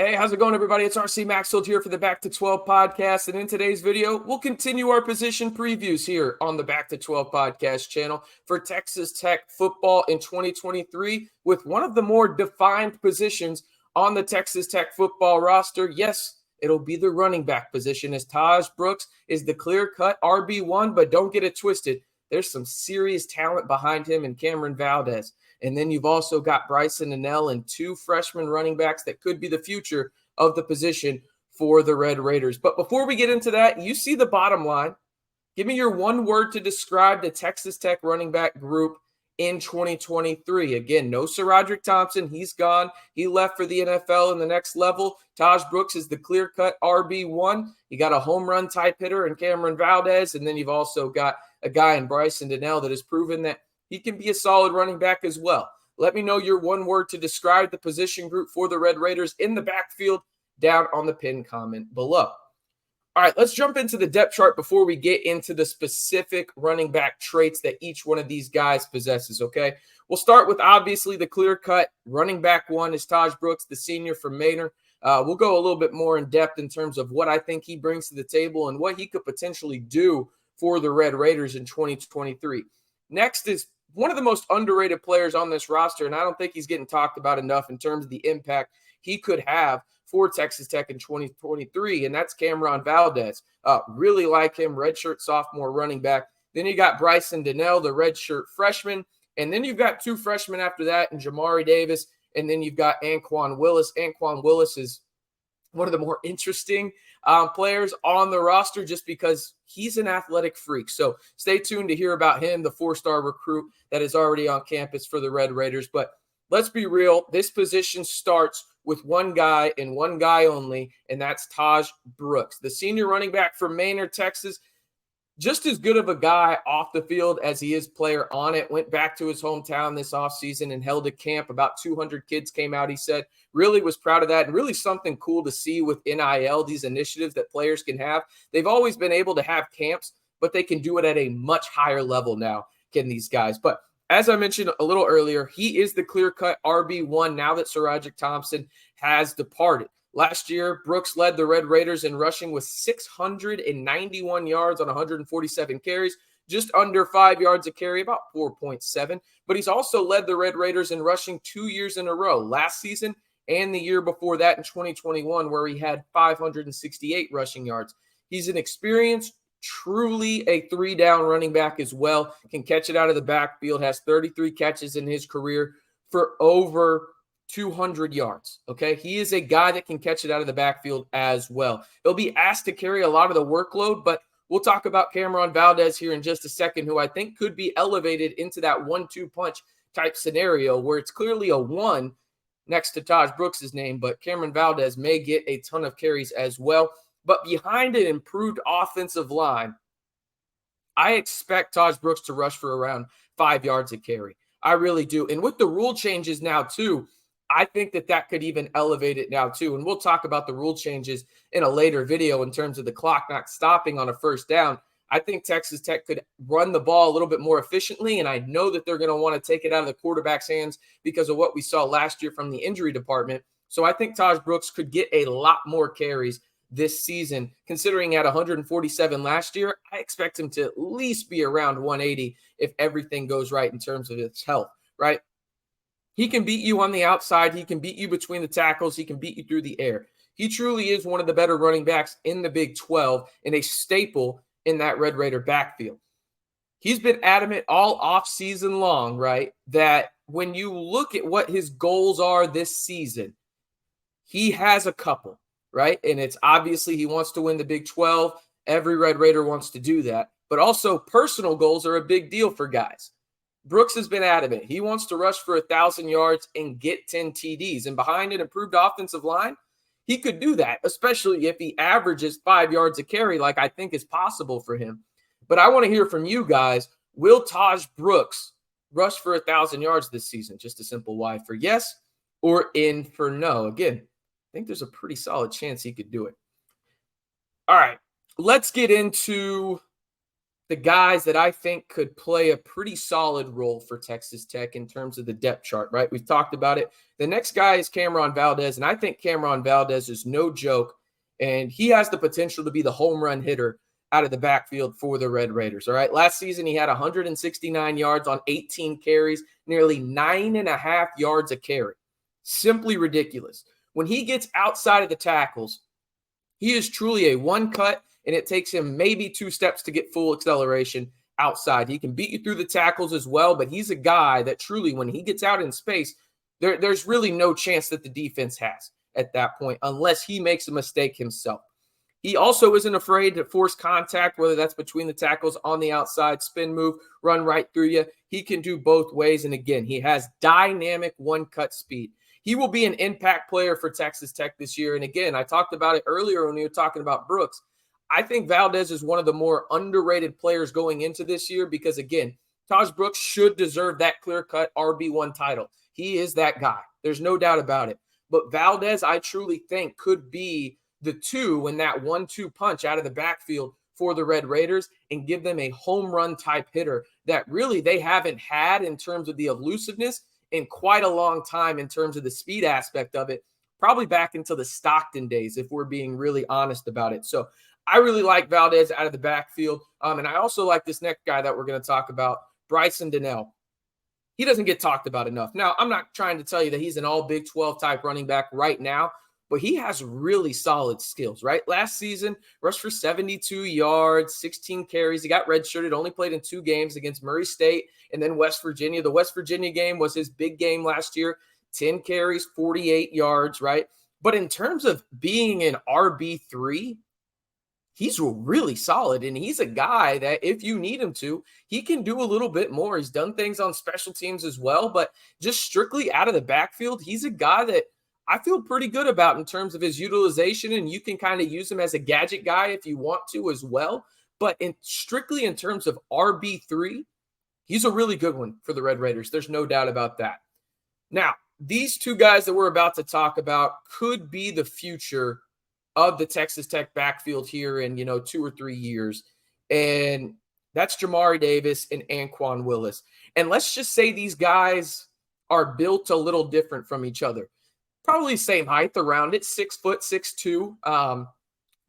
Hey, how's it going, everybody? It's RC Maxfield here for the Back to 12 podcast. And in today's video, we'll continue our position previews here on the Back to 12 podcast channel for Texas Tech football in 2023 with one of the more defined positions on the Texas Tech football roster. Yes, it'll be the running back position as Tahj Brooks is the clear-cut RB1, but don't get it twisted. There's some serious talent behind him in Cam'Ron Valdez. And then you've also got Bryson Nell and two freshman running backs that could be the future of the position for the Red Raiders. But before we get into that, you see the bottom line. Give me your one word to describe the Texas Tech running back group in 2023. Again, no Sir Roderick Thompson. He's gone. He left for the NFL in the next level. Tahj Brooks is the clear-cut RB1. You got a home run type hitter in Cam'Ron Valdez. And then you've also got a guy in Bryson Nell that has proven that he can be a solid running back as well. Let me know your one word to describe the position group for the Red Raiders in the backfield down on the pinned comment below. All right, let's jump into the depth chart before we get into the specific running back traits that each one of these guys possesses, okay? We'll start with obviously the clear-cut running back one is Tahj Brooks, the senior from Manor. We'll go a little bit more in depth in terms of what I think he brings to the table and what he could potentially do for the Red Raiders in 2023. Next is one of the most underrated players on this roster, and I don't think he's getting talked about enough in terms of the impact he could have for Texas Tech in 2023, and that's Cam'Ron Valdez. Really like him, redshirt sophomore running back. Then you got Bryson Nell, the redshirt freshman, and then you've got two freshmen after that in Jamari Davis, and then you've got Anquan Willis. Anquan Willis is one of the more interesting players on the roster just because he's an athletic freak. So stay tuned to hear about him, the four-star recruit that is already on campus for the Red Raiders. But let's be real. This position starts with one guy and one guy only, and that's Tahj Brooks, the senior running back from Manor, Texas. Just as good of a guy off the field as he is player on it. Went back to his hometown this offseason and held a camp. About 200 kids came out, he said. Really was proud of that, and really something cool to see with NIL, these initiatives that players can have. They've always been able to have camps, but they can do it at a much higher level now, can these guys. But as I mentioned a little earlier, he is the clear-cut RB1 now that Sir Roderick Thompson has departed. Last year, Brooks led the Red Raiders in rushing with 691 yards on 147 carries, just under 5 yards a carry, about 4.7. But he's also led the Red Raiders in rushing 2 years in a row, last season and the year before that in 2021, where he had 568 rushing yards. He's an experienced, truly a three-down running back as well, can catch it out of the backfield, has 33 catches in his career for over 200 yards, okay? He is a guy that can catch it out of the backfield as well. He'll be asked to carry a lot of the workload, but we'll talk about Cam'Ron Valdez here in just a second, who I think could be elevated into that 1-2 punch type scenario where it's clearly a 1 next to Tahj Brooks' name, but Cam'Ron Valdez may get a ton of carries as well. But behind an improved offensive line, I expect Tahj Brooks to rush for around 5 yards a carry. I really do. And with the rule changes now too, I think that could even elevate it now too. And we'll talk about the rule changes in a later video in terms of the clock not stopping on a first down. I think Texas Tech could run the ball a little bit more efficiently, and I know that they're going to want to take it out of the quarterback's hands because of what we saw last year from the injury department. So I think Tahj Brooks could get a lot more carries this season. Considering at 147 last year, I expect him to at least be around 180 if everything goes right in terms of his health, right? He can beat you on the outside. He can beat you between the tackles. He can beat you through the air. He truly is one of the better running backs in the Big 12 and a staple in that Red Raider backfield. He's been adamant all offseason long, right, that when you look at what his goals are this season, he has a couple, right? And it's obviously he wants to win the Big 12. Every Red Raider wants to do that. But also personal goals are a big deal for guys. Brooks has been adamant. He wants to rush for 1,000 yards and get 10 TDs. And behind an improved offensive line, he could do that, especially if he averages 5 yards a carry like I think is possible for him. But I want to hear from you guys. Will Tahj Brooks rush for 1,000 yards this season? Just a simple Y for yes or in for no. Again, I think there's a pretty solid chance he could do it. All right, let's get into the guys that I think could play a pretty solid role for Texas Tech in terms of the depth chart, right? We've talked about it. The next guy is Cam'Ron Valdez, and I think Cam'Ron Valdez is no joke, and he has the potential to be the home run hitter out of the backfield for the Red Raiders, all right? Last season, he had 169 yards on 18 carries, nearly 9.5 yards a carry. Simply ridiculous. When he gets outside of the tackles, he is truly a one-cut, and it takes him maybe 2 steps to get full acceleration outside. He can beat you through the tackles as well, but he's a guy that truly, when he gets out in space, there's really no chance that the defense has at that point unless he makes a mistake himself. He also isn't afraid to force contact, whether that's between the tackles, on the outside, spin move, run right through you. He can do both ways, and again, he has dynamic one-cut speed. He will be an impact player for Texas Tech this year, and again, I talked about it earlier when we were talking about Brooks. I think Valdez is one of the more underrated players going into this year because, again, Tahj Brooks should deserve that clear-cut RB1 title. He is that guy. There's no doubt about it. But Valdez, I truly think, could be the 2 in that 1-2 punch out of the backfield for the Red Raiders and give them a home run type hitter that really they haven't had in terms of the elusiveness in quite a long time in terms of the speed aspect of it, probably back into the Stockton days, if we're being really honest about it. So I really like Valdez out of the backfield. And I also like this next guy that we're going to talk about, Bryson Donnell. He doesn't get talked about enough. Now, I'm not trying to tell you that he's an all Big 12 type running back right now, but he has really solid skills, right? Last season, rushed for 72 yards, 16 carries. He got redshirted, only played in 2 games against Murray State and then West Virginia. The West Virginia game was his big game last year, 10 carries, 48 yards, right? But in terms of being an RB3, he's really solid, and he's a guy that if you need him to, he can do a little bit more. He's done things on special teams as well, but just strictly out of the backfield, he's a guy that I feel pretty good about in terms of his utilization, and you can kind of use him as a gadget guy if you want to as well. But strictly in terms of RB3, he's a really good one for the Red Raiders. There's no doubt about that. Now, these 2 guys that we're about to talk about could be the future of the Texas Tech backfield here in, 2 or 3 years. And that's Jamari Davis and Anquan Willis. And let's just say these guys are built a little different from each other. Probably same height around it, 6 foot, 6'2".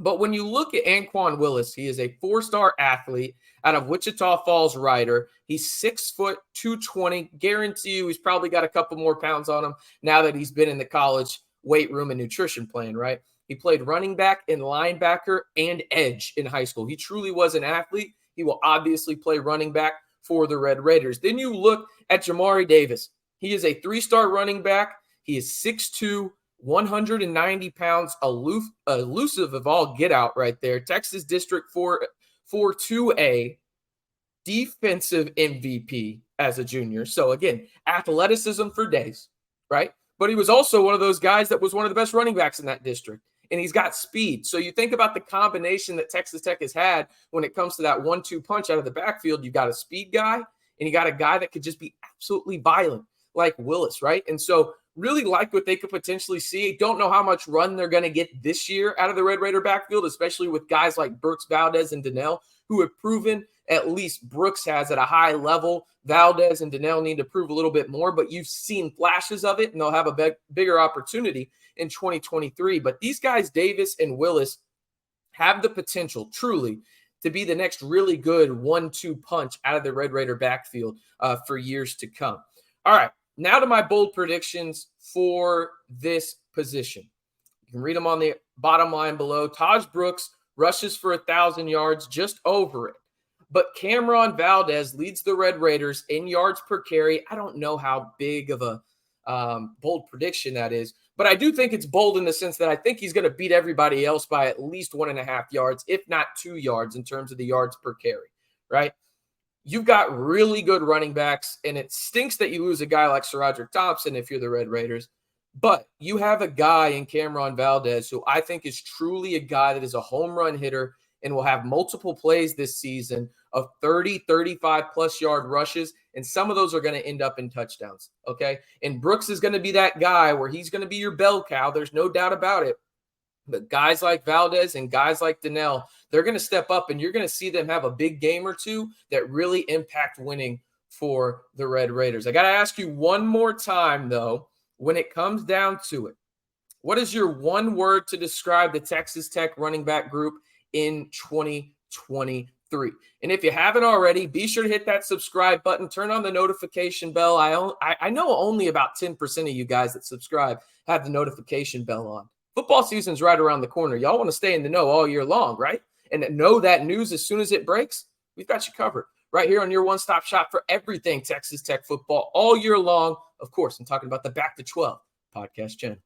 But when you look at Anquan Willis, he is a 4-star athlete out of Wichita Falls Rider. He's 6 foot, 220. Guarantee you he's probably got a couple more pounds on him now that he's been in the college weight room and nutrition plan, right? He played running back and linebacker and edge in high school. He truly was an athlete. He will obviously play running back for the Red Raiders. Then you look at Jamari Davis. He is a 3-star running back. He is 6'2", 190 pounds, elusive of all get out right there. Texas District 4-2A, defensive MVP as a junior. So again, athleticism for days, right? But he was also one of those guys that was one of the best running backs in that district. And he's got speed. So you think about the combination that Texas Tech has had when it comes to that 1-2 punch out of the backfield. You got a speed guy, and you got a guy that could just be absolutely violent like Willis, right? And so really like what they could potentially see. Don't know how much run they're going to get this year out of the Red Raider backfield, especially with guys like Brooks, Valdez, and Donnell, who have proven, at least Brooks has at a high level. Valdez and Donnell need to prove a little bit more, but you've seen flashes of it, and they'll have a bigger opportunity in 2023. But these guys, Davis and Willis, have the potential truly to be the next really good 1-2 punch out of the Red Raider backfield for years to come. All right, now to my bold predictions for this position. You can read them on the bottom line below. Tahj Brooks rushes for 1,000 yards, just over it. But Cam'Ron Valdez leads the Red Raiders in yards per carry. I don't know how big of a bold prediction that is, but I do think it's bold in the sense that I think he's going to beat everybody else by at least 1.5 yards, if not 2 yards in terms of the yards per carry, right? You've got really good running backs, and it stinks that you lose a guy like SaRodorick Thompson if you're the Red Raiders, but you have a guy in Cam'Ron Valdez who I think is truly a guy that is a home run hitter and will have multiple plays this season of 30, 35-plus yard rushes, and some of those are going to end up in touchdowns, okay? And Brooks is going to be that guy where he's going to be your bell cow. There's no doubt about it. But guys like Valdez and guys like Donnell, they're going to step up, and you're going to see them have a big game or two that really impact winning for the Red Raiders. I got to ask you one more time, though, when it comes down to it, what is your one word to describe the Texas Tech running back group in 2023? And if you haven't already, be sure to hit that subscribe button, turn on the notification bell. I know only about 10% of you guys that subscribe have the notification bell on. Football season's right around the corner. Y'all want to stay in the know all year long, right? And know that news as soon as it breaks. We've got you covered right here on your one-stop shop for everything Texas Tech football all year long. Of course, I'm talking about the Back to 12 podcast channel.